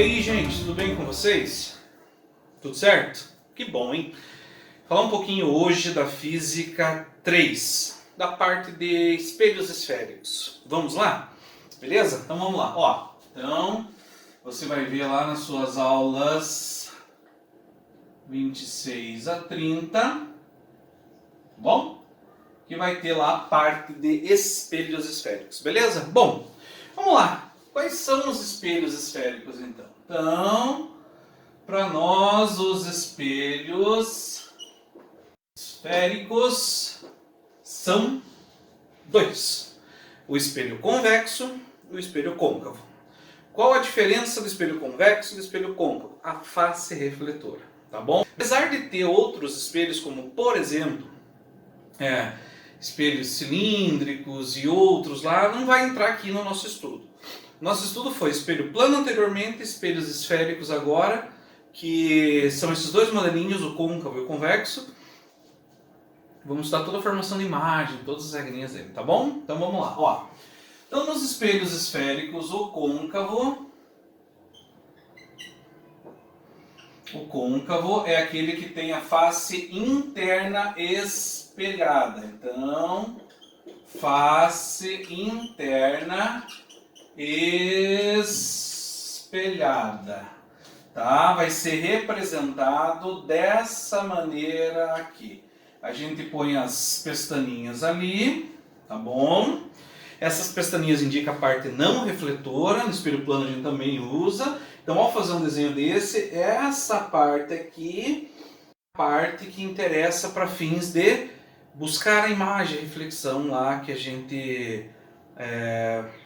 aí, gente, tudo bem com vocês? Tudo certo? Que bom, hein? Falar um pouquinho hoje da física 3, da parte de espelhos esféricos. Vamos lá? Beleza? Então vamos lá. Ó, então você vai ver lá nas suas aulas 26 a 30, bom? Que vai ter lá a parte de espelhos esféricos, beleza? Bom, vamos lá. Quais são os espelhos esféricos então? Então, para nós os espelhos esféricos são dois: o espelho convexo e o espelho côncavo. Qual a diferença do espelho convexo e do espelho côncavo? A face refletora, tá bom? Apesar de ter outros espelhos, como por exemplo, espelhos cilíndricos e outros lá, não vai entrar aqui no nosso estudo. Nosso estudo foi espelho plano anteriormente, espelhos esféricos agora, que são esses dois modelinhos, o côncavo e o convexo. Vamos estudar toda a formação de imagem, todas as regrinhas dele, tá bom? Então vamos lá, ó. Então nos espelhos esféricos, o côncavo é aquele que tem a face interna espelhada. Então, face interna espelhada, tá? Vai ser representado dessa maneira aqui. A gente põe as pestaninhas ali, tá bom? Essas pestaninhas indicam a parte não refletora, no espelho plano a gente também usa. Então, ao fazer um desenho desse, essa parte aqui, a parte que interessa para fins de buscar a imagem, a reflexão lá que a gente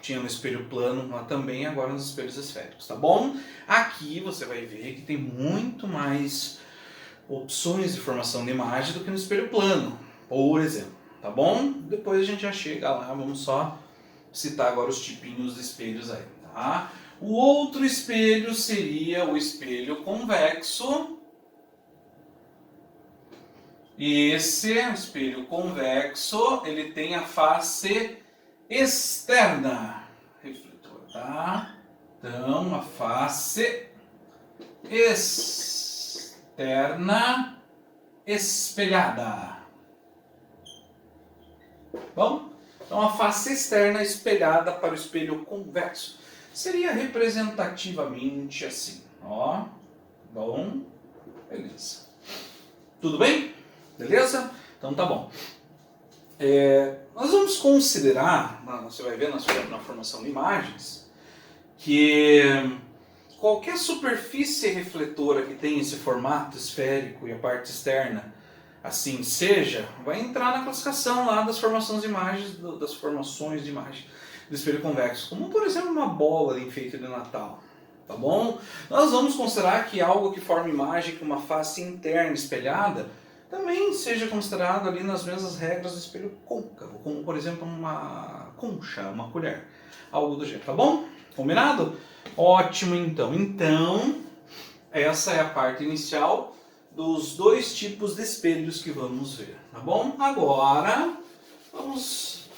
tinha no espelho plano lá também, agora nos espelhos esféricos, tá bom? Aqui você vai ver que tem muito mais opções de formação de imagem do que no espelho plano, por exemplo, tá bom? Depois a gente já chega lá, vamos só citar agora os tipinhos de espelhos aí, tá? O outro espelho seria o espelho convexo. E esse espelho convexo, ele tem a face externa refletor, tá? Então, a face externa espelhada. Bom? Então, a face externa espelhada para o espelho convexo seria representativamente assim, ó. Bom, beleza. Tudo bem? Beleza? Então tá bom. Nós vamos considerar, você vai ver na formação de imagens, que qualquer superfície refletora que tem esse formato esférico e a parte externa assim seja, vai entrar na classificação lá das formações de imagens, das formações de imagem do espelho convexo, como por exemplo uma bola de enfeite de Natal, tá bom? Nós vamos considerar que algo que forma imagem com uma face interna espelhada também seja considerado ali nas mesmas regras do espelho côncavo, como por exemplo uma concha, uma colher, algo do gênero, tá bom? Combinado? Ótimo, então. Então, essa é a parte inicial dos dois tipos de espelhos que vamos ver, tá bom? Agora, vamos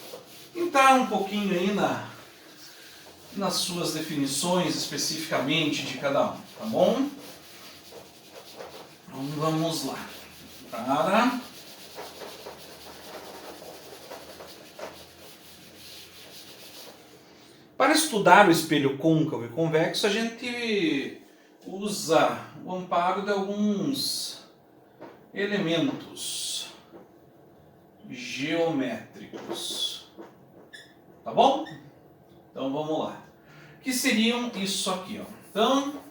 entrar um pouquinho aí nas suas definições especificamente de cada um, tá bom? Então, vamos lá. Para estudar o espelho côncavo e convexo, a gente usa o amparo de alguns elementos geométricos, tá bom? Então vamos lá. Que seriam isso aqui, ó. Então,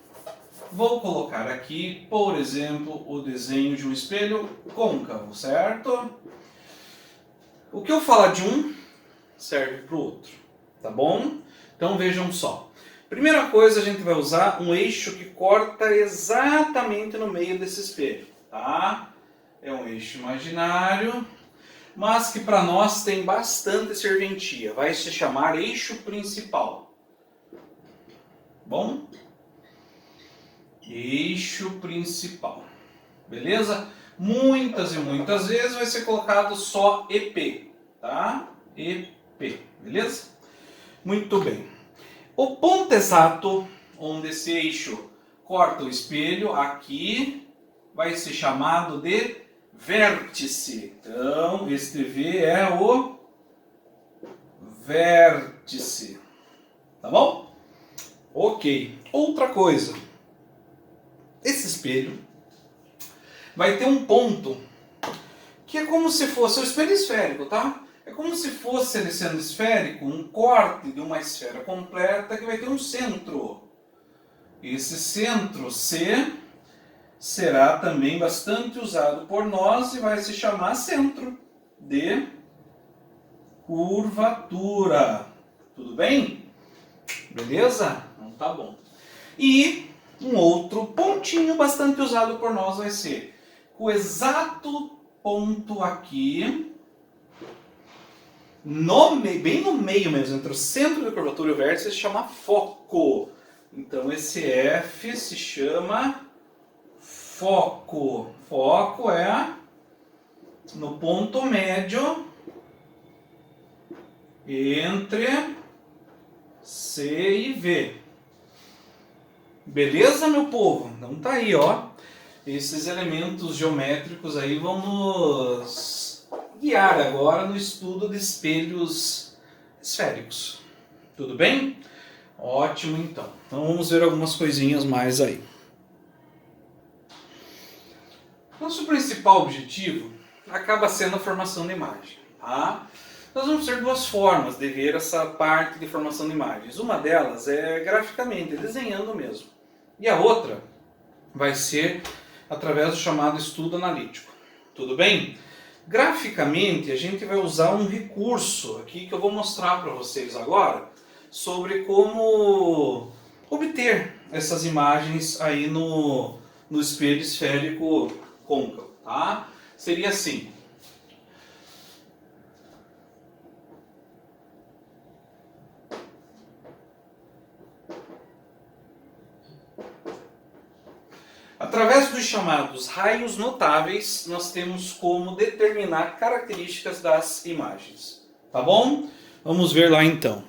vou colocar aqui, por exemplo, o desenho de um espelho côncavo, certo? O que eu falar de um serve para o outro, tá bom? Então vejam só. Primeira coisa, a gente vai usar um eixo que corta exatamente no meio desse espelho, tá? É um eixo imaginário, mas que para nós tem bastante serventia. Vai se chamar eixo principal. Bom? Eixo principal, beleza? Muitas e muitas vezes vai ser colocado só EP, tá? EP, beleza? Muito bem. O ponto exato onde esse eixo corta o espelho, aqui vai ser chamado de vértice. Então, este V é o vértice. Tá bom? Ok. Outra coisa. Esse espelho vai ter um ponto que é como se fosse o espelho esférico, tá? É como se fosse, ele sendo esférico, um corte de uma esfera completa que vai ter um centro. Esse centro C será também bastante usado por nós e vai se chamar centro de curvatura. Tudo bem? Beleza? Então tá bom. E um outro pontinho bastante usado por nós vai ser o exato ponto aqui, bem no meio mesmo, entre o centro da curvatura e o vértice, se chama foco. Então esse F se chama foco. Foco é no ponto médio entre C e V. Beleza, meu povo? Então tá aí, ó. Esses elementos geométricos aí vão nos guiar agora no estudo de espelhos esféricos. Tudo bem? Ótimo, então. Então vamos ver algumas coisinhas mais aí. Nosso principal objetivo acaba sendo a formação de imagem, tá? Nós vamos ter duas formas de ver essa parte de formação de imagens. Uma delas é graficamente, desenhando mesmo. E a outra vai ser através do chamado estudo analítico. Tudo bem? Graficamente, a gente vai usar um recurso aqui que eu vou mostrar para vocês agora sobre como obter essas imagens aí no espelho esférico côncavo, tá? Seria assim. Através dos chamados raios notáveis, nós temos como determinar características das imagens. Tá bom? Vamos ver lá então.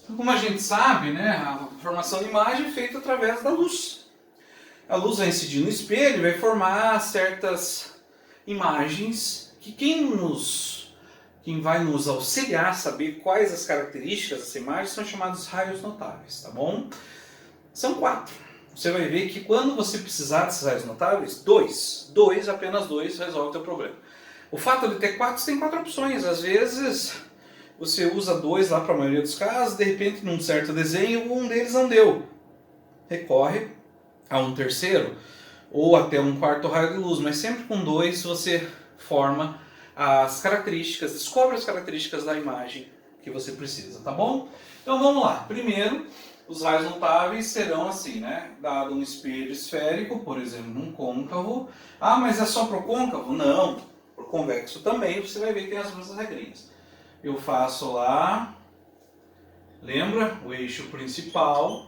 Então, como a gente sabe, né, a formação de imagem é feita através da luz. A luz vai incidir no espelho e vai formar certas imagens que quem vai nos auxiliar a saber quais as características dessa imagem são chamados raios notáveis, tá bom? São 4. Você vai ver que quando você precisar desses raios notáveis, apenas dois, resolve o teu problema. O fato de ter 4, você tem 4 opções. Às vezes, você usa 2 lá para a maioria dos casos, de repente, num certo desenho, um deles não deu. Recorre a um terceiro, ou até um quarto raio de luz, mas sempre com 2 você forma as características, descobre as características da imagem que você precisa, tá bom? Então vamos lá. Primeiro, os raios notáveis serão assim, né? Dado um espelho esférico, por exemplo, um côncavo. Ah, mas é só para o côncavo? Não. Para o convexo também, você vai ver que tem as mesmas regrinhas. Eu faço lá, lembra? O eixo principal.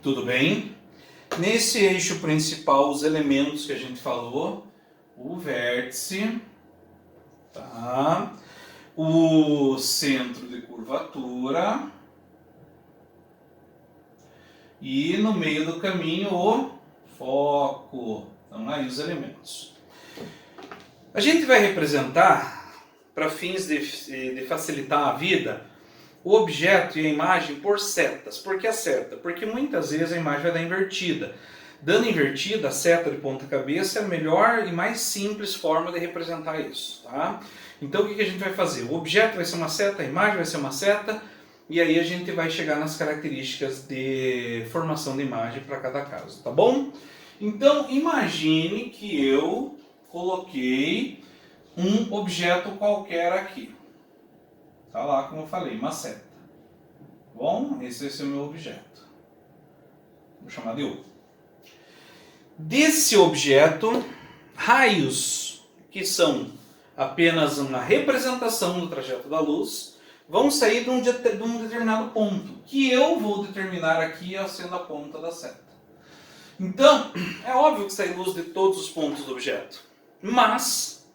Tudo bem? Nesse eixo principal, os elementos que a gente falou. O vértice, tá? O centro de curvatura. E no meio do caminho o foco. Então aí os elementos. A gente vai representar, para fins de facilitar a vida, o objeto e a imagem por setas. Por que a seta? Porque muitas vezes a imagem vai dar invertida. Dando invertida, a seta de ponta cabeça é a melhor e mais simples forma de representar isso, tá? Então o que a gente vai fazer? O objeto vai ser uma seta, a imagem vai ser uma seta, e aí a gente vai chegar nas características de formação de imagem para cada caso, tá bom? Então imagine que eu coloquei um objeto qualquer aqui. Tá lá, como eu falei, uma seta. Bom, esse vai ser o meu objeto. Vou chamar de U. Desse objeto, raios, que são apenas uma representação do trajeto da luz, vão sair de um determinado ponto, que eu vou determinar aqui sendo a ponta da seta. Então, é óbvio que sai luz de todos os pontos do objeto, mas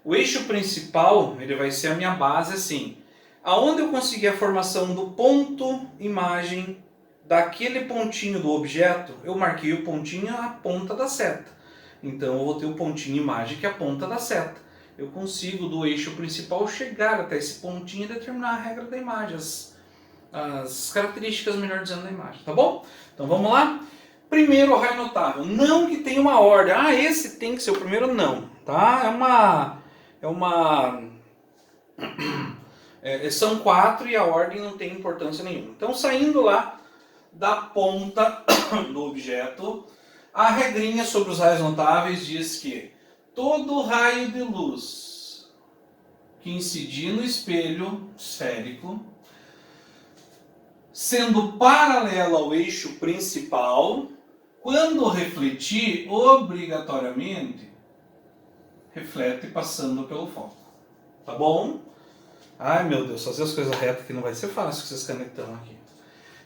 o eixo principal ele vai ser a minha base assim. Aonde eu consegui a formação do ponto imagem daquele pontinho do objeto, eu marquei o pontinho à ponta da seta. Então eu vou ter o pontinho imagem que é a ponta da seta. Eu consigo do eixo principal chegar até esse pontinho e determinar a regra da imagem, as características, melhor dizendo, da imagem, tá bom? Então vamos lá? Primeiro raio notável, não que tenha uma ordem, esse tem que ser o primeiro, não, tá? São 4 e a ordem não tem importância nenhuma. Então saindo lá da ponta do objeto, a regrinha sobre os raios notáveis diz que todo raio de luz que incidir no espelho esférico, sendo paralelo ao eixo principal, quando refletir, obrigatoriamente reflete passando pelo foco. Tá bom? Ai meu Deus, fazer as coisas retas que não vai ser fácil com esses canetão aqui.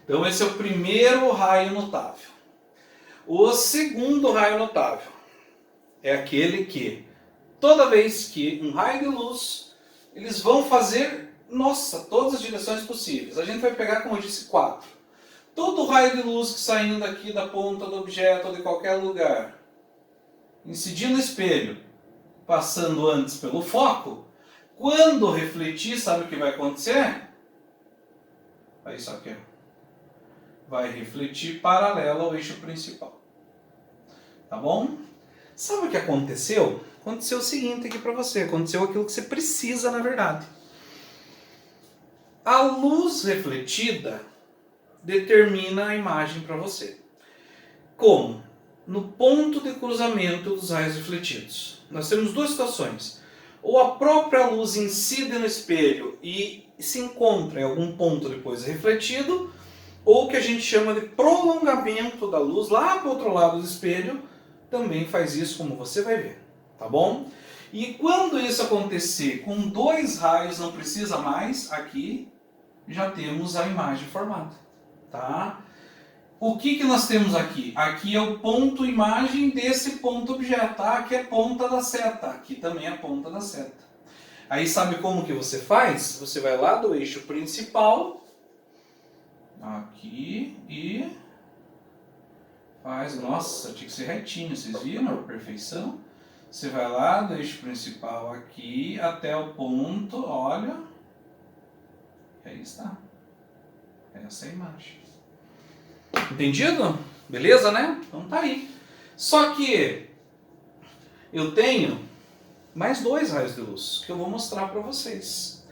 Então esse é o primeiro raio notável. O segundo raio notável é aquele que, toda vez que um raio de luz, eles vão fazer, todas as direções possíveis. A gente vai pegar, como eu disse, 4. Todo raio de luz que saindo aqui da ponta do objeto ou de qualquer lugar, incidindo no espelho, passando antes pelo foco, quando refletir, sabe o que vai acontecer? Aí só que vai refletir paralelo ao eixo principal. Tá bom? Sabe o que aconteceu? Aconteceu o seguinte aqui para você. Aconteceu aquilo que você precisa, na verdade. A luz refletida determina a imagem para você. Como? No ponto de cruzamento dos raios refletidos. Nós temos duas situações. Ou a própria luz incide no espelho e se encontra em algum ponto depois refletido, ou o que a gente chama de prolongamento da luz lá para o outro lado do espelho, também faz isso, como você vai ver, tá bom? E quando isso acontecer com 2 raios, não precisa mais, aqui já temos a imagem formada, tá? O que nós temos aqui? Aqui é o ponto imagem desse ponto objeto, tá? Aqui é a ponta da seta, aqui também é a ponta da seta. Aí sabe como que você faz? Você vai lá do eixo principal, aqui, e faz, nossa, tinha que ser retinho, vocês viram a perfeição? Você vai lá do eixo principal aqui até o ponto, olha, e aí está. Essa é a imagem. Entendido? Beleza, né? Então tá aí. Só que eu tenho mais 2 raios de luz que eu vou mostrar para vocês.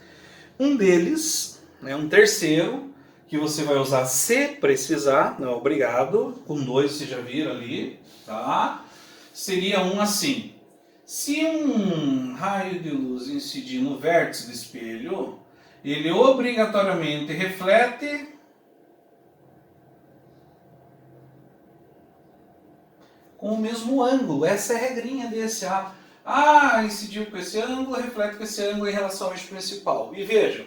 Um deles, um terceiro, que você vai usar se precisar, não é obrigado, com 2 você já viram ali, tá? Seria um assim. Se um raio de luz incidir no vértice do espelho, ele obrigatoriamente reflete com o mesmo ângulo. Essa é a regrinha desse. Incidiu com esse ângulo, reflete com esse ângulo em relação ao eixo principal. E vejam,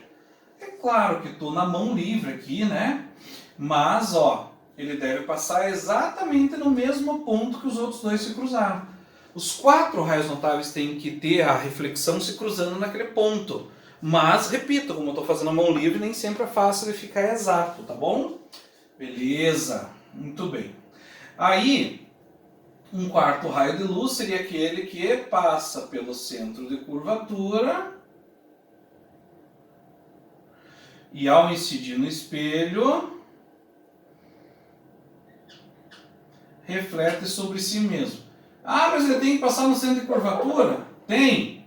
é claro que estou na mão livre aqui, né? Mas, ele deve passar exatamente no mesmo ponto que os outros 2 se cruzaram. Os 4 raios notáveis têm que ter a reflexão se cruzando naquele ponto. Mas, repito, como eu estou fazendo a mão livre, nem sempre é fácil de ficar exato, tá bom? Beleza, muito bem. Aí, um 4º raio de luz seria aquele que passa pelo centro de curvatura e ao incidir no espelho, reflete sobre si mesmo. Mas ele tem que passar no centro de curvatura? Tem!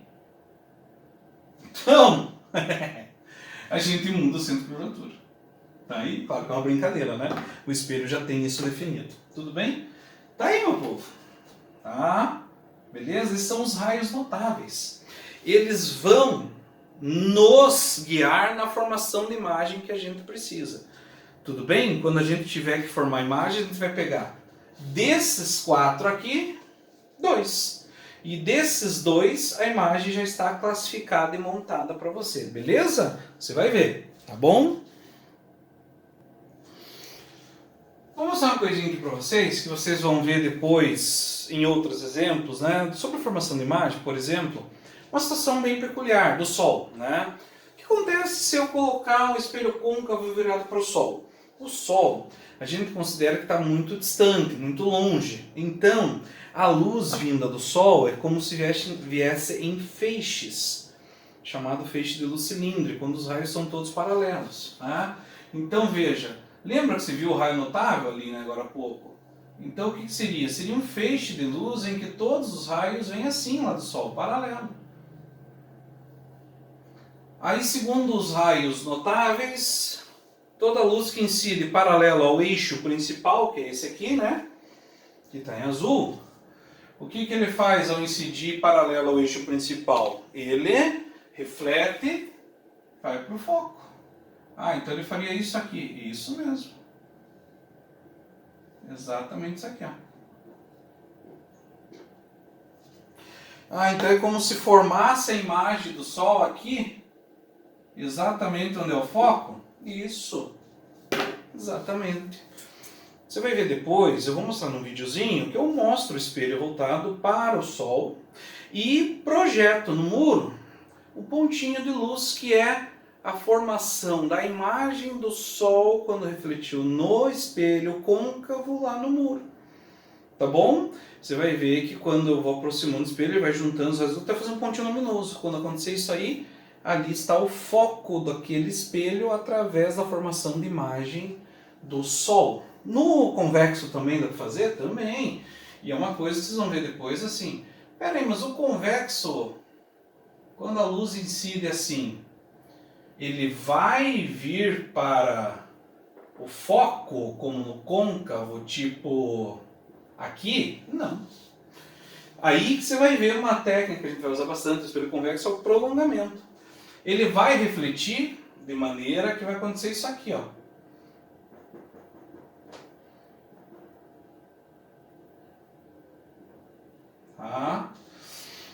Então, a gente muda o centro de curvatura. Tá aí? Claro que é uma brincadeira, né? O espelho já tem isso definido. Tudo bem? Tá aí, meu povo. Tá? Beleza? Esses são os raios notáveis. Eles vão nos guiar na formação de imagem que a gente precisa. Tudo bem? Quando a gente tiver que formar a imagem, a gente vai pegar desses 4 aqui, 2. E desses 2, a imagem já está classificada e montada para você. Beleza? Você vai ver. Tá bom? Vou mostrar uma coisinha aqui para vocês, que vocês vão ver depois em outros exemplos, né? Sobre a formação de imagem, por exemplo, uma situação bem peculiar do Sol, né? que acontece se eu colocar um espelho côncavo virado para o Sol? O Sol, a gente considera que está muito distante, muito longe. Então, a luz vinda do Sol é como se viesse em feixes, chamado feixe de luz cilíndrica, quando os raios são todos paralelos. Tá? Então, veja, lembra que você viu o raio notável ali, né, agora há pouco? Então, o que seria? Seria um feixe de luz em que todos os raios vêm assim lá do Sol, paralelo. Aí, segundo os raios notáveis, toda a luz que incide paralelo ao eixo principal, que é esse aqui, né? Que está em azul. O que ele faz ao incidir paralelo ao eixo principal? Ele reflete, vai para o foco. Ah, então ele faria isso aqui. Isso mesmo. Exatamente isso aqui, ó. Ah, então é como se formasse a imagem do Sol aqui, exatamente onde é o foco? Isso. Exatamente. Você vai ver depois, eu vou mostrar num videozinho, que eu mostro o espelho voltado para o Sol e projeto no muro o pontinho de luz que é a formação da imagem do Sol quando refletiu no espelho côncavo lá no muro. Tá bom? Você vai ver que quando eu vou aproximando do espelho, ele vai juntando os raios até fazer um pontinho luminoso. Quando acontecer isso aí, ali está o foco daquele espelho através da formação de imagem do Sol. No convexo também dá para fazer? Também. E é uma coisa que vocês vão ver depois assim. Peraí, mas o convexo, quando a luz incide assim, ele vai vir para o foco como no côncavo, tipo aqui? Não. Aí que você vai ver uma técnica que a gente vai usar bastante no espelho convexo, é o prolongamento. Ele vai refletir de maneira que vai acontecer isso aqui, ó. Tá?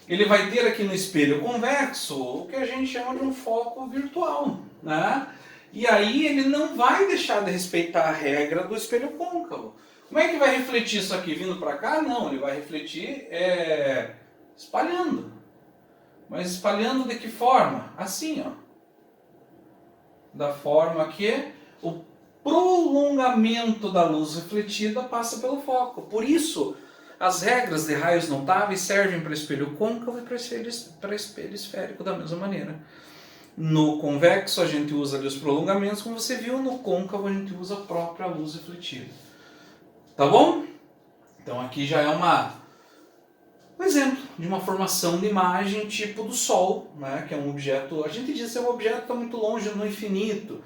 Ele vai ter aqui no espelho convexo o que a gente chama de um foco virtual, né? E aí ele não vai deixar de respeitar a regra do espelho côncavo. Como é que vai refletir isso aqui? Vindo para cá? Não, ele vai refletir espalhando. Mas espalhando de que forma? Assim, ó. Da forma que o prolongamento da luz refletida passa pelo foco. Por isso, as regras de raios notáveis servem para espelho côncavo e para espelho esférico da mesma maneira. No convexo a gente usa ali os prolongamentos, como você viu, no côncavo a gente usa a própria luz refletida. Tá bom? Então aqui já é um exemplo de uma formação de imagem tipo do Sol, né? Que é um objeto, a gente diz que é um objeto que está muito longe no infinito.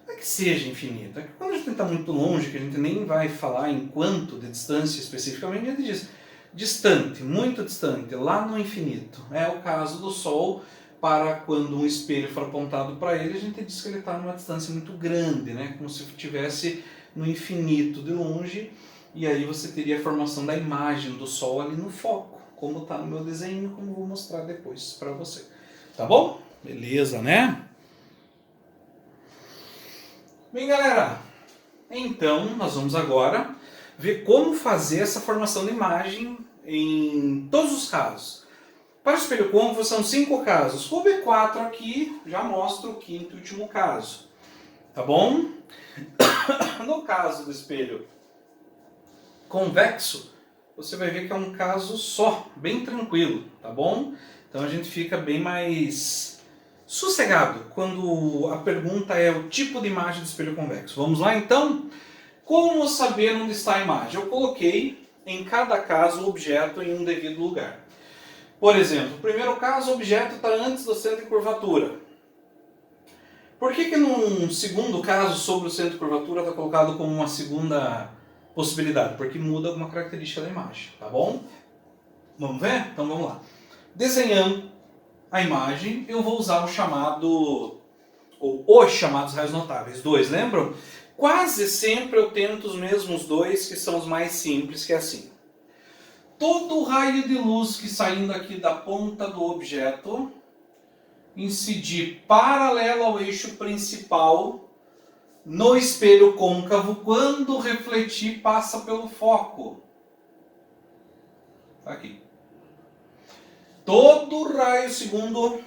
Não é que seja infinito, é que quando a gente está muito longe, que a gente nem vai falar em quanto de distância especificamente, a gente diz distante, muito distante, lá no infinito. É o caso do Sol, para quando um espelho for apontado para ele, a gente diz que ele está numa distância muito grande, né? Como se estivesse no infinito de longe, e aí você teria a formação da imagem do Sol ali no foco, como está no meu desenho, como eu vou mostrar depois para você. Tá bom? Beleza, né? Bem, galera, então nós vamos agora ver como fazer essa formação de imagem em todos os casos. Para o espelho côncavo são 5 casos. Vou ver 4 aqui, já mostro o quinto e último caso. Tá bom? No caso do espelho convexo, você vai ver que é um caso só, bem tranquilo, tá bom? Então a gente fica bem mais sossegado quando a pergunta é o tipo de imagem do espelho convexo. Vamos lá então? Como saber onde está a imagem? Eu coloquei em cada caso o objeto em um devido lugar. Por exemplo, no primeiro caso o objeto está antes do centro de curvatura. Por que num segundo caso sobre o centro de curvatura está colocado como uma segunda possibilidade? Porque muda alguma característica da imagem, tá bom? Vamos ver? Então vamos lá. Desenhando a imagem, eu vou usar o chamado, ou os chamados raios notáveis, 2, lembram? Quase sempre eu tento os mesmos 2, que são os mais simples, que é assim. Todo raio de luz que saindo aqui da ponta do objeto incidir paralelo ao eixo principal no espelho côncavo, quando refletir passa pelo foco. Aqui. Todo raio, segundo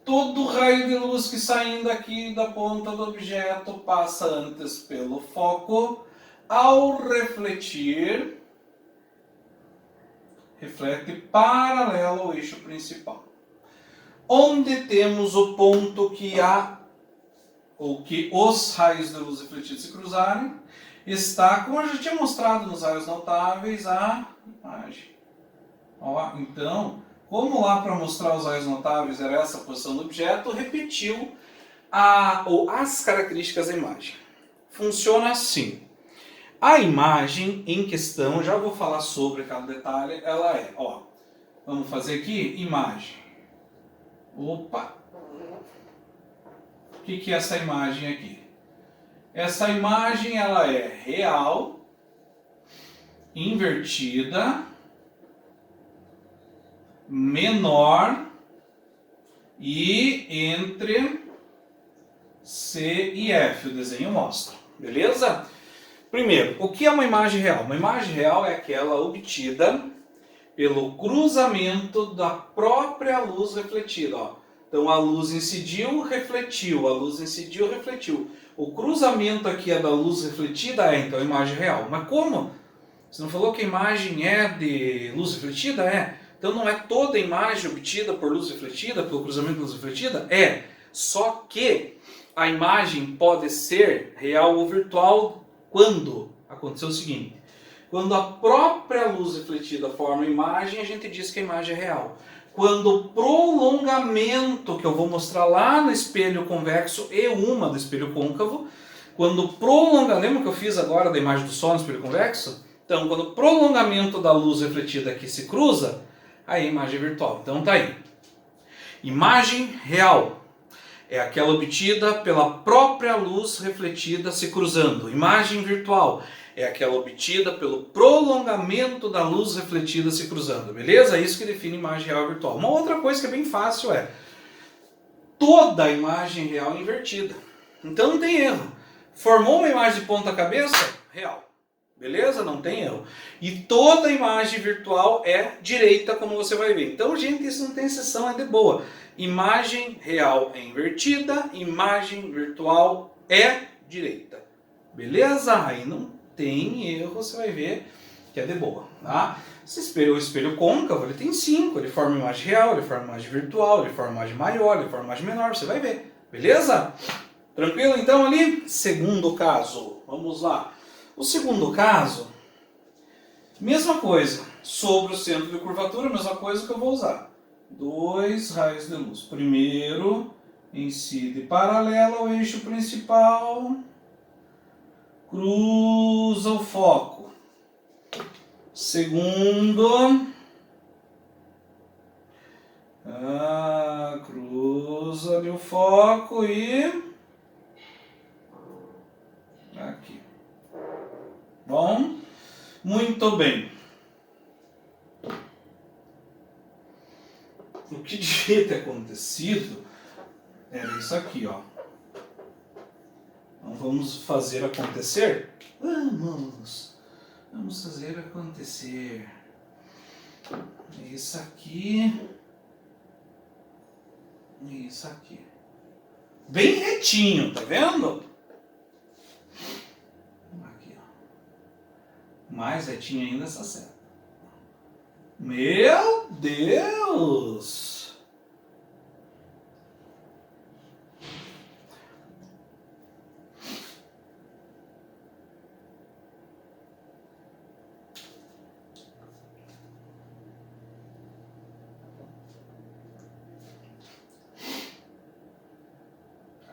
Todo raio de luz que saindo aqui da ponta do objeto passa antes pelo foco, ao refletir, reflete paralelo ao eixo principal. Onde temos o ponto que os raios de luz refletidos se cruzarem, está, como eu já tinha mostrado nos raios notáveis, a imagem. Ó, então, como lá para mostrar os raios notáveis era essa posição do objeto, repetiu as características da imagem. Funciona assim. A imagem em questão, já vou falar sobre cada detalhe, ela é, ó, vamos fazer aqui, imagem. Opa! O que é essa imagem aqui? Essa imagem ela é real, invertida, menor e entre C e F, o desenho mostra. Beleza? Primeiro, o que é uma imagem real? Uma imagem real é aquela obtida pelo cruzamento da própria luz refletida. Ó. Então a luz incidiu, refletiu, a luz incidiu, refletiu. O cruzamento aqui é da luz refletida, então a imagem real. Mas como? Você não falou que a imagem é de luz refletida? É. Então não é toda a imagem obtida por luz refletida, pelo cruzamento da luz refletida? É. Só que a imagem pode ser real ou virtual quando aconteceu o seguinte. Quando a própria luz refletida forma a imagem, a gente diz que a imagem é real. Quando o prolongamento, que eu vou mostrar lá no espelho convexo e uma do espelho côncavo, quando o prolongamento, lembra que eu fiz agora da imagem do Sol no espelho convexo? Então, quando o prolongamento da luz refletida aqui se cruza, aí a imagem é virtual. Então tá aí. Imagem real é aquela obtida pela própria luz refletida se cruzando. Imagem virtual é aquela obtida pelo prolongamento da luz refletida se cruzando. Beleza? É isso que define imagem real e virtual. Uma outra coisa que é bem fácil é toda a imagem real é invertida. Então não tem erro. Formou uma imagem de ponta cabeça? Real. Beleza? Não tem erro. E toda imagem virtual é direita, como você vai ver. Então, gente, isso não tem exceção, é de boa. Imagem real é invertida, imagem virtual é direita. Beleza? Aí não tem erro, você vai ver que é de boa. Tá? O espelho côncavo, ele tem 5. Ele forma imagem real, ele forma imagem virtual, ele forma imagem maior, ele forma imagem menor, você vai ver. Beleza? Tranquilo então ali? Segundo caso. Vamos lá. O segundo caso, mesma coisa, sobre o centro de curvatura, mesma coisa que eu vou usar. 2 raios de luz. Primeiro, incide paralelo ao eixo principal, cruza o foco. Segundo, cruza ali o foco e aqui. Bom, muito bem. O que devia ter acontecido era isso aqui, ó. Então vamos fazer acontecer? Vamos fazer acontecer. Isso aqui. Isso aqui. Bem retinho, tá vendo? Aqui, ó. Mais retinho ainda essa seta. Meu Deus!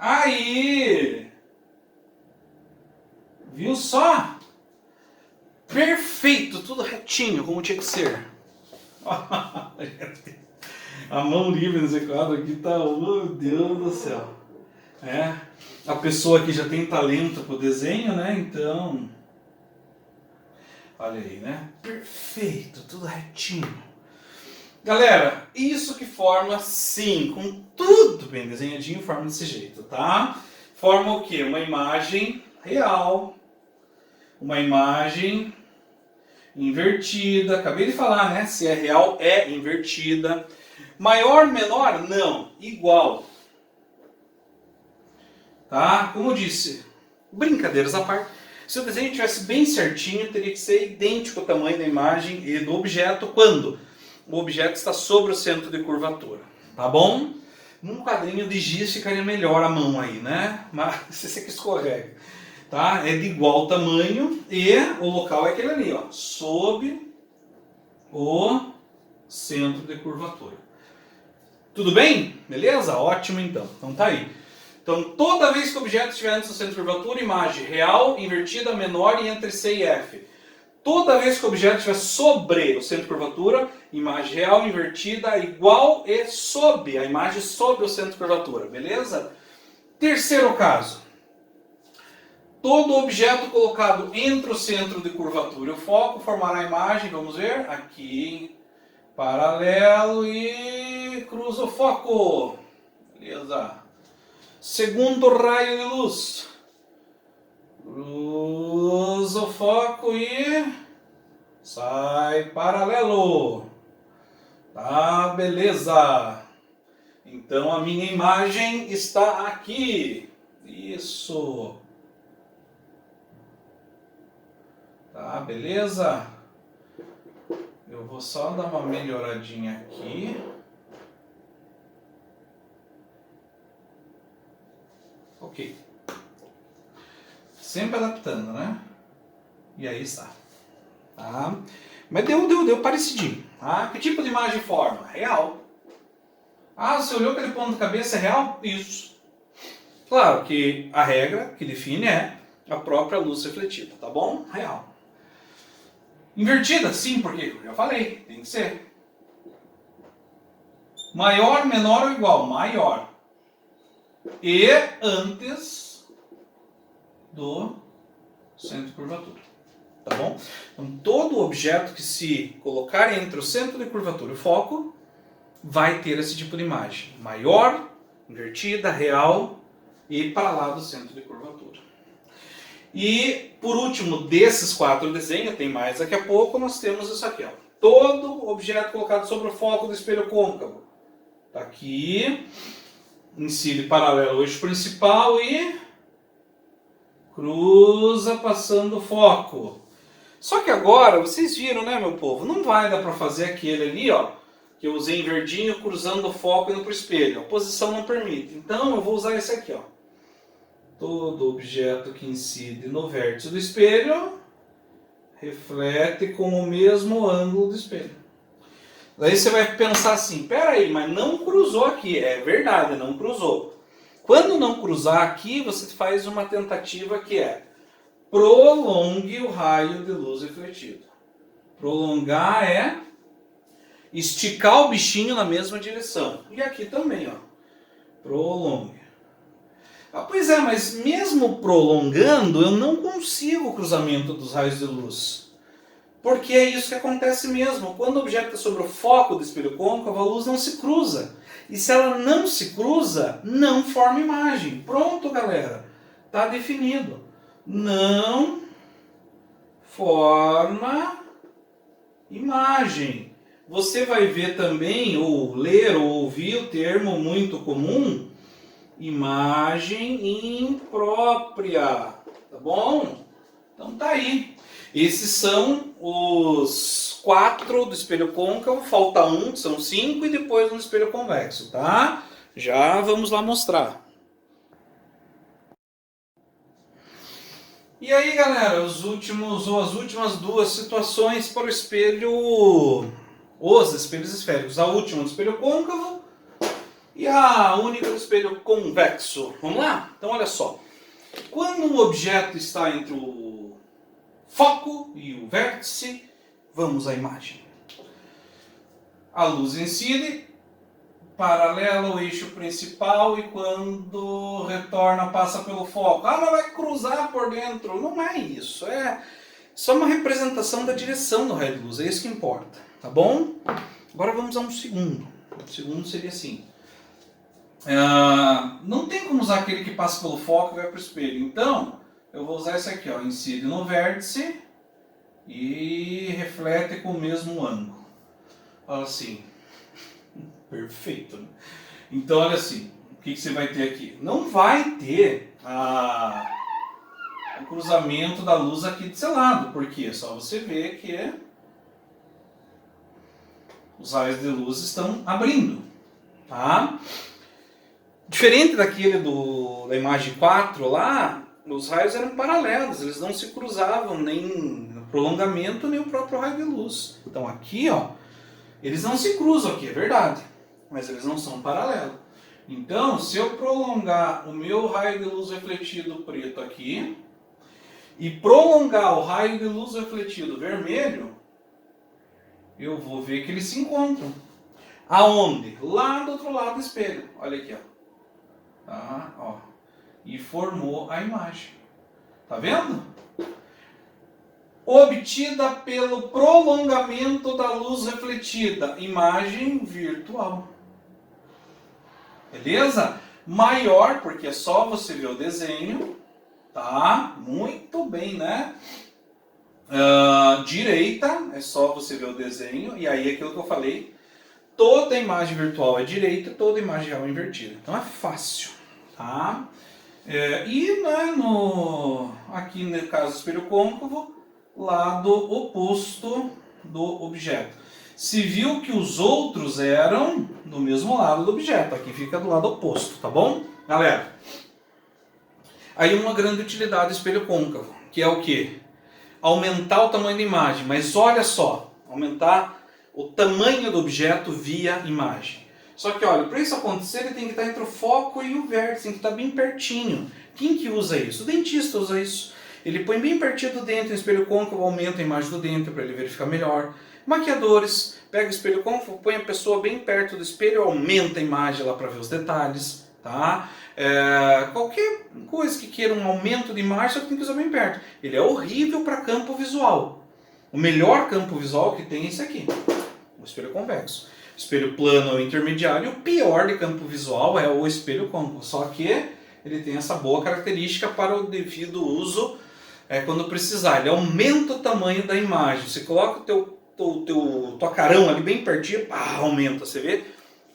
Aí! Viu só? Perfeito, tudo retinho, como tinha que ser. A mão livre nesse quadro aqui tá, oh, meu Deus do céu. É, a pessoa aqui já tem talento pro desenho, né? Então, olha aí, né? Perfeito, tudo retinho. Galera, isso que forma, sim, com tudo bem desenhadinho, forma desse jeito, tá? Forma o quê? Uma imagem real, uma imagem invertida, acabei de falar, né? Se é real, é invertida. Maior, menor? Não, igual. Tá? Como eu disse, brincadeiras à parte, se o desenho tivesse bem certinho, teria que ser idêntico ao tamanho da imagem e do objeto quando o objeto está sobre o centro de curvatura. Tá bom? Num quadrinho de giz ficaria melhor a mão aí, né? Mas você que escorrega. Tá? É de igual tamanho e o local é aquele ali, ó, sob o centro de curvatura. Tudo bem? Beleza? Ótimo então. Então tá aí. Então toda vez que o objeto estiver antes do centro de curvatura, imagem real, invertida, menor e entre C e F. Toda vez que o objeto estiver sobre o centro de curvatura, imagem real, invertida, igual e sob. A imagem sob o centro de curvatura. Beleza? Terceiro caso. Todo objeto colocado entre o centro de curvatura e o foco formará a imagem, vamos ver, aqui, paralelo e cruza o foco. Beleza. Segundo raio de luz. Cruza o foco e sai paralelo. Tá, beleza. Então a minha imagem está aqui. Isso. Tá, beleza? Eu vou só dar uma melhoradinha aqui. Ok. Sempre adaptando, né? E aí está. Tá? Mas deu parecidinho. Tá? Que tipo de imagem forma? Real. Ah, você olhou aquele ponto de cabeça, é real? Isso. Claro que a regra que define é a própria luz refletida, tá bom? Real. Invertida? Sim, porque eu já falei, tem que ser. Maior, menor ou igual? Maior. E antes do centro de curvatura. Tá bom? Então, todo objeto que se colocar entre o centro de curvatura e o foco vai ter esse tipo de imagem. Maior, invertida, real e para lá do centro de curvatura. E, por último, desses 4 desenhos, tem mais daqui a pouco, nós temos isso aqui. Ó. Todo objeto colocado sobre o foco do espelho côncavo. Tá aqui, incide paralelo ao eixo principal e cruza passando o foco. Só que agora, vocês viram, né, meu povo? Não vai dar para fazer aquele ali, ó, que eu usei em verdinho, cruzando o foco e indo para o espelho. A posição não permite. Então, eu vou usar esse aqui, ó. Todo objeto que incide no vértice do espelho reflete com o mesmo ângulo do espelho. Daí você vai pensar assim, peraí, mas não cruzou aqui. É verdade, não cruzou. Quando não cruzar aqui, você faz uma tentativa que é prolongue o raio de luz refletido. Prolongar é esticar o bichinho na mesma direção. E aqui também, ó. Prolongue. Ah, pois é, mas mesmo prolongando, eu não consigo o cruzamento dos raios de luz. Porque é isso que acontece mesmo. Quando o objeto está sobre o foco do espelho côncavo, a luz não se cruza. E se ela não se cruza, não forma imagem. Pronto, galera. Está definido. Não forma imagem. Você vai ver também, ou ler, ou ouvir o termo muito comum, imagem imprópria, tá bom? Então tá aí. Esses são os 4 do espelho côncavo, falta um, são 5, e depois um espelho convexo, tá? Já vamos lá mostrar. E aí, galera, as últimas 2 situações para o espelho, os espelhos esféricos. A última do espelho côncavo e a única do espelho convexo. Vamos lá? Então olha só. Quando um objeto está entre o foco e o vértice, vamos à imagem. A luz incide paralela ao eixo principal e quando retorna passa pelo foco. Ah, mas vai cruzar por dentro. Não é isso. É só uma representação da direção do raio de luz. É isso que importa. Tá bom? Agora vamos a um segundo. O segundo seria assim. Não tem como usar aquele que passa pelo foco e vai para o espelho. Então, eu vou usar esse aqui, ó, incide no vértice e reflete com o mesmo ângulo. Fala assim. Perfeito, né? Então, olha assim, o que você vai ter aqui? Não vai ter o cruzamento da luz aqui desse lado, porque é só você ver que os raios de luz estão abrindo, tá? Diferente daquele da imagem 4 lá, os raios eram paralelos, eles não se cruzavam, nem no prolongamento, nem o próprio raio de luz. Então aqui, ó, eles não se cruzam aqui, é verdade, mas eles não são paralelos. Então, se eu prolongar o meu raio de luz refletido preto aqui, e prolongar o raio de luz refletido vermelho, eu vou ver que eles se encontram. Aonde? Lá do outro lado do espelho. Olha aqui, ó. Tá, ó. E formou a imagem. Tá vendo? Obtida pelo prolongamento da luz refletida. Imagem virtual. Beleza? Maior, porque é só você ver o desenho. Tá? Muito bem, né? Direita, é só você ver o desenho. E aí aquilo que eu falei. Toda imagem virtual é direita, toda imagem real é invertida. Então é fácil. Tá? E né, aqui no caso do espelho côncavo, lado oposto do objeto. Se viu que os outros eram do mesmo lado do objeto. Aqui fica do lado oposto, tá bom? Galera, aí uma grande utilidade do espelho côncavo, que é o quê? Aumentar o tamanho da imagem. Mas olha só, aumentar o tamanho do objeto via imagem. Só que olha, para isso acontecer ele tem que estar entre o foco e o vértice, tem que estar bem pertinho. Quem que usa isso? O dentista usa isso. Ele põe bem pertinho do dente, o espelho côncavo aumenta a imagem do dente para ele verificar melhor. Maquiadores, pega o espelho côncavo, põe a pessoa bem perto do espelho, aumenta a imagem lá para ver os detalhes. Tá? Qualquer coisa que queira um aumento de imagem, só tem que usar bem perto. Ele é horrível para campo visual. O melhor campo visual que tem é esse aqui, o espelho convexo. O espelho plano é o intermediário, o pior de campo visual é o espelho côncavo. Só que ele tem essa boa característica para o devido uso quando precisar. Ele aumenta o tamanho da imagem. Você coloca tua carão ali bem pertinho, aumenta, você vê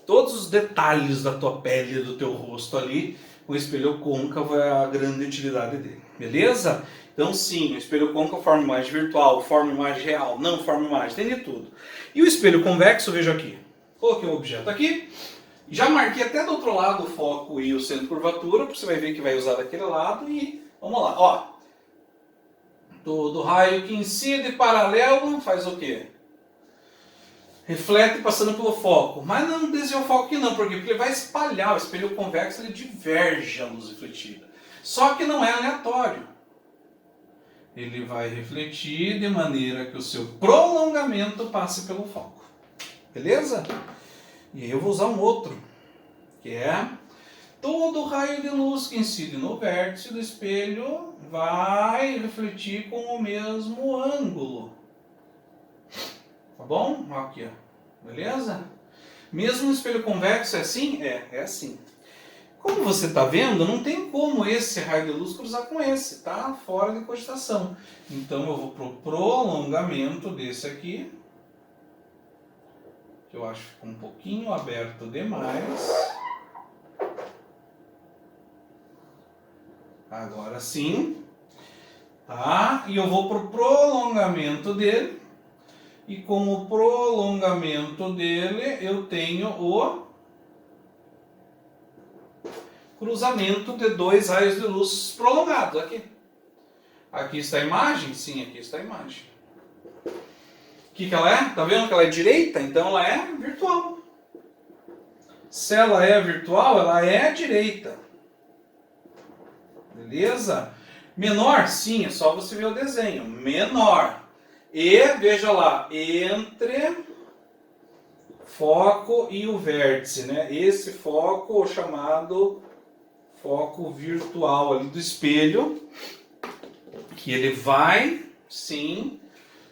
todos os detalhes da tua pele, do teu rosto ali. O espelho côncavo é a grande utilidade dele, beleza? Então sim, o espelho côncavo forma imagem virtual, forma imagem real, não forma imagem, tem de tudo. E o espelho convexo, veja aqui, coloquei um objeto aqui, já marquei até do outro lado o foco e o centro de curvatura, você vai ver que vai usar daquele lado e vamos lá, ó. Do raio que incide paralelo faz o quê? Reflete passando pelo foco, mas não desvia o foco aqui não, porque ele vai espalhar, o espelho convexo ele diverge a luz refletida. Só que não é aleatório. Ele vai refletir de maneira que o seu prolongamento passe pelo foco. Beleza? E aí eu vou usar um outro, que é todo raio de luz que incide no vértice do espelho vai refletir com o mesmo ângulo. Tá bom? Aqui, ó. Beleza? Mesmo no espelho convexo é assim? É assim. Como você está vendo, não tem como esse raio de luz cruzar com esse, tá? Fora de cogitação. Então eu vou para o prolongamento desse aqui, que eu acho que ficou um pouquinho aberto demais. Agora sim. Tá? E eu vou para o prolongamento dele. E com o prolongamento dele, eu tenho o cruzamento de dois raios de luz prolongados aqui. Aqui está a imagem? Sim, aqui está a imagem. O que ela é? Tá vendo que ela é direita? Então ela é virtual. Se ela é virtual, ela é direita. Beleza? Menor? Sim, é só você ver o desenho. Menor. E, veja lá, entre foco e o vértice, né? Esse foco, o chamado foco virtual ali do espelho, que ele vai, sim,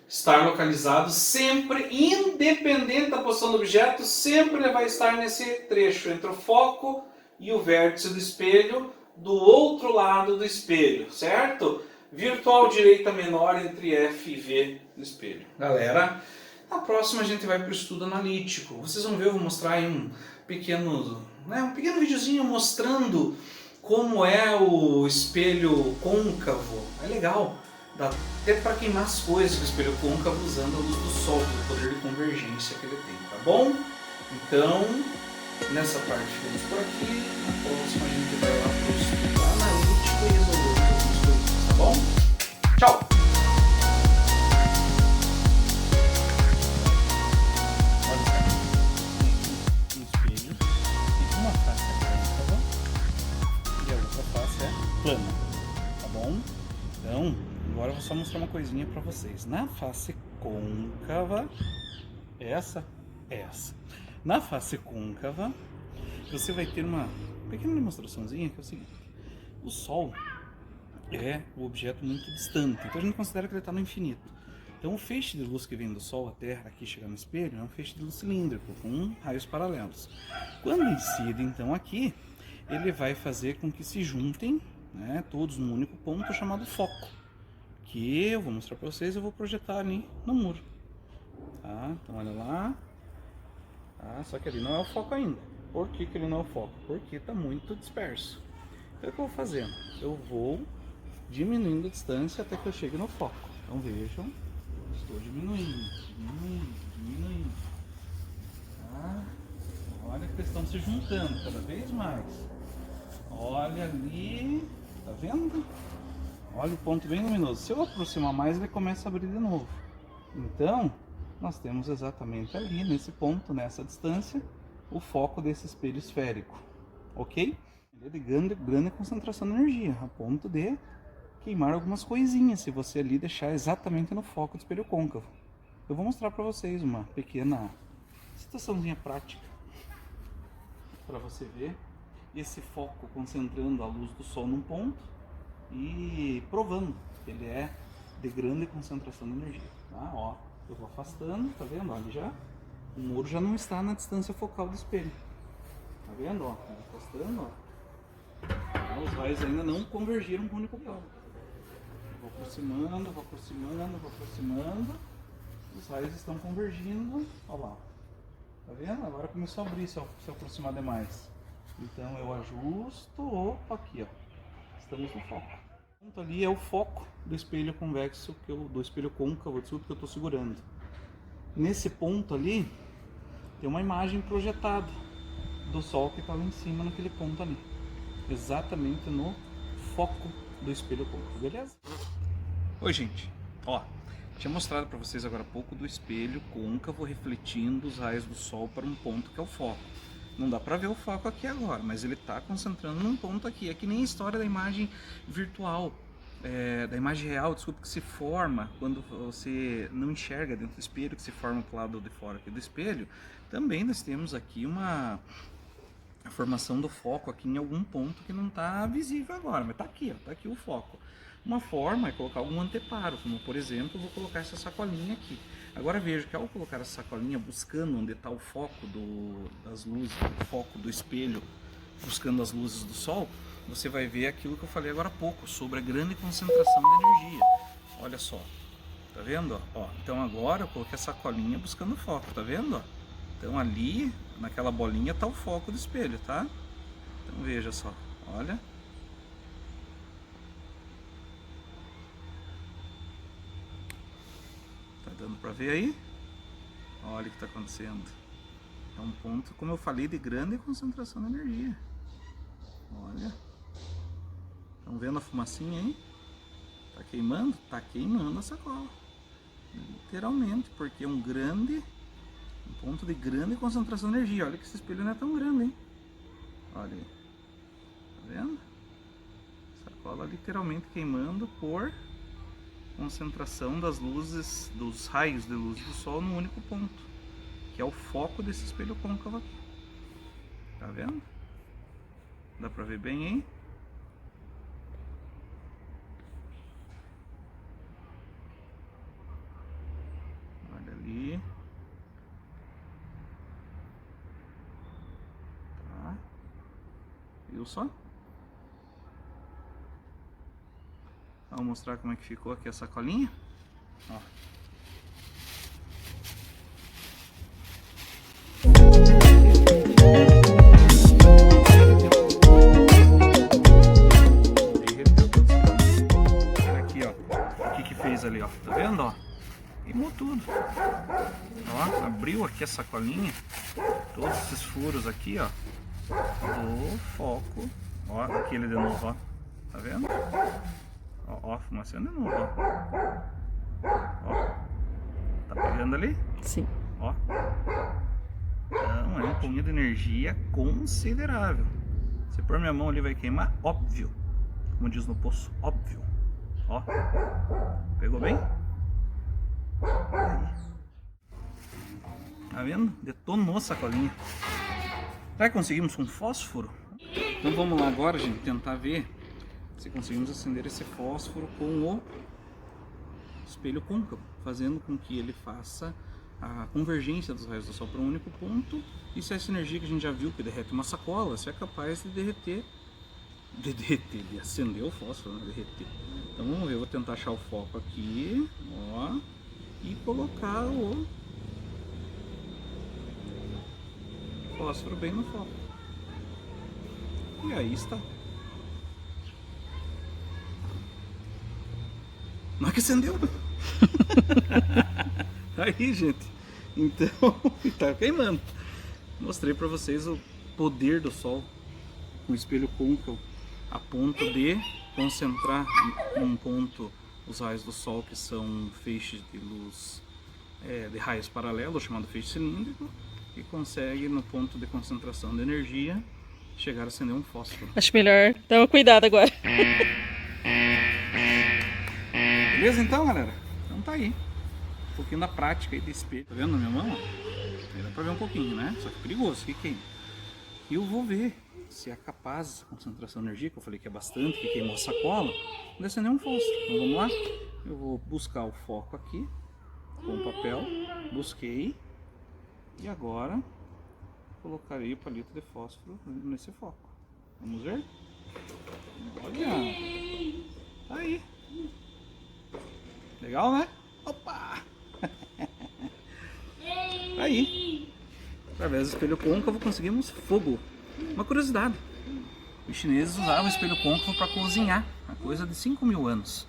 estar localizado sempre, independente da posição do objeto, sempre ele vai estar nesse trecho entre o foco e o vértice do espelho, do outro lado do espelho, certo? Virtual direita menor entre F e V do espelho. Galera, Na próxima a gente vai para o estudo analítico. Vocês vão ver, eu vou mostrar aí um pequeno videozinho mostrando como é o espelho côncavo. É legal, dá até para queimar as coisas com o espelho côncavo usando a luz do sol, o poder de convergência que ele tem, tá bom? Então, nessa parte ficamos por aqui. Na próxima a gente vai lá para o estudo analítico e resolver algumas coisas, tá bom? Tchau! Plana, tá bom? Então, agora eu vou só mostrar uma coisinha pra vocês. Na face côncava, essa. Na face côncava, você vai ter uma pequena demonstraçãozinha que é o seguinte: o Sol é um objeto muito distante, então a gente considera que ele está no infinito. Então o feixe de luz que vem do Sol até aqui chegar no espelho é um feixe de luz cilíndrico, com raios paralelos. Quando incide então aqui, ele vai fazer com que se juntem, né, todos num único ponto chamado foco, que eu vou mostrar para vocês, eu vou projetar ali no muro, tá? Então olha lá, tá? Só que ali não é o foco ainda. Por que ele não é o foco? Porque está muito disperso. Então o que eu vou fazendo? Eu vou diminuindo a distância até que eu chegue no foco. Então vejam, estou diminuindo, tá? Olha que eles estão se juntando cada vez mais. Olha ali, tá vendo? Olha o ponto bem luminoso. Se eu aproximar mais, ele começa a abrir de novo. Então, nós temos exatamente ali, nesse ponto, nessa distância, o foco desse espelho esférico. Ok? Ele é de grande concentração de energia, a ponto de queimar algumas coisinhas, se você ali deixar exatamente no foco do espelho côncavo. Eu vou mostrar para vocês uma pequena situaçãozinha prática, para você ver esse foco concentrando a luz do Sol num ponto e provando que ele é de grande concentração de energia, tá? Ó, eu vou afastando, tá vendo? Olha, já o muro já não está na distância focal do espelho, tá vendo? Ó, eu vou afastando, ó. Os raios ainda não convergiram com o único ponto. Vou aproximando, os raios estão convergindo, olha lá, tá vendo? Agora começou a abrir se eu aproximar demais. Então eu ajusto, opa, aqui ó, estamos no foco. O ponto ali é o foco do espelho convexo, do espelho côncavo, desculpa, que eu estou segurando. Nesse ponto ali, tem uma imagem projetada do Sol que está lá em cima, naquele ponto ali. Exatamente no foco do espelho côncavo, beleza? Oi gente, ó, tinha mostrado para vocês agora há pouco do espelho côncavo refletindo os raios do Sol para um ponto que é o foco. Não dá para ver o foco aqui agora, mas ele está concentrando num ponto aqui. É que nem a história da imagem virtual, da imagem real, desculpa, que se forma quando você não enxerga dentro do espelho, que se forma para o lado de fora aqui do espelho. Também nós temos aqui a formação do foco aqui em algum ponto que não está visível agora, mas está aqui, ó, tá aqui o foco. Uma forma é colocar algum anteparo, como por exemplo, eu vou colocar essa sacolinha aqui. Agora veja que ao colocar essa sacolinha buscando onde está o foco das luzes, o foco do espelho, buscando as luzes do Sol, você vai ver aquilo que eu falei agora há pouco, sobre a grande concentração de energia. Olha só, tá vendo? Ó, então agora eu coloquei a sacolinha buscando o foco, tá vendo? Ó? Então ali, naquela bolinha, está o foco do espelho, tá? Então veja só, olha. Tá dando para ver aí? Olha o que está acontecendo. É um ponto, como eu falei, de grande concentração de energia. Olha. Estão vendo a fumacinha aí? Tá queimando? Tá queimando a sacola. Literalmente, porque é um ponto de grande concentração de energia. Olha que esse espelho não é tão grande, hein? Olha aí. Tá vendo? Sacola literalmente queimando por concentração das luzes, dos raios de luz do Sol no único ponto, que é o foco desse espelho côncavo aqui. Tá vendo? Dá pra ver bem, hein? Olha ali. Tá. Viu só? Vou mostrar como é que ficou aqui a sacolinha. Ó. abriu aqui a sacolinha, todos esses furos aqui, ó, do foco. Ó, aqui ele de novo, ó. Tá vendo? Ó, fumaçando de novo, ó. Tá pegando ali? Sim. Ó. Então é um punho de energia considerável. Se pôr minha mão ali vai queimar, óbvio. Como diz no poço, óbvio. Ó. Pegou bem? Aí. Tá vendo? Detonou a sacolinha. Será que conseguimos com fósforo? Então vamos lá agora, gente, tentar ver se conseguimos acender esse fósforo com o espelho côncavo, fazendo com que ele faça a convergência dos raios do sol para um único ponto. E se essa energia que a gente já viu que derrete uma sacola, se é capaz de derreter, de acender o fósforo, né? Derreter. Então vamos ver, eu vou tentar achar o foco aqui, ó, e colocar o fósforo bem no foco. E aí está. Não é que acendeu? Aí, gente. Então, tá queimando. Mostrei pra vocês o poder do sol com o espelho côncavo a ponto de concentrar em um ponto os raios do sol, que são feixes de luz de raios paralelos, chamado feixe cilíndrico, e consegue, no ponto de concentração de energia, chegar a acender um fósforo. Acho melhor dar cuidado agora. Beleza então, galera? Então tá aí. Um pouquinho da prática aí de espelho. Tá vendo na minha mão? Aí dá pra ver um pouquinho, né? Só que perigoso, que queima. E eu vou ver se é capaz essa concentração de energia, que eu falei que é bastante, que queimou a sacola, de acender um fósforo. Então vamos lá? Eu vou buscar o foco aqui com o papel. Busquei. E agora colocarei o palito de fósforo nesse foco. Vamos ver? Olha! Tá aí! Legal, né? Opa! Aí! Através do espelho côncavo conseguimos fogo. Uma curiosidade: os chineses usavam o espelho côncavo para cozinhar há coisa de 5.000 anos.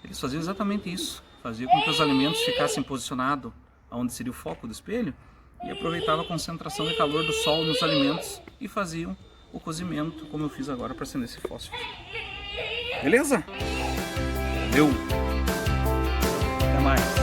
Eles faziam exatamente isso. Faziam com que os alimentos ficassem posicionados onde seria o foco do espelho e aproveitavam a concentração de calor do sol nos alimentos e faziam o cozimento, como eu fiz agora para acender esse fósforo. Beleza? Valeu! Até mais!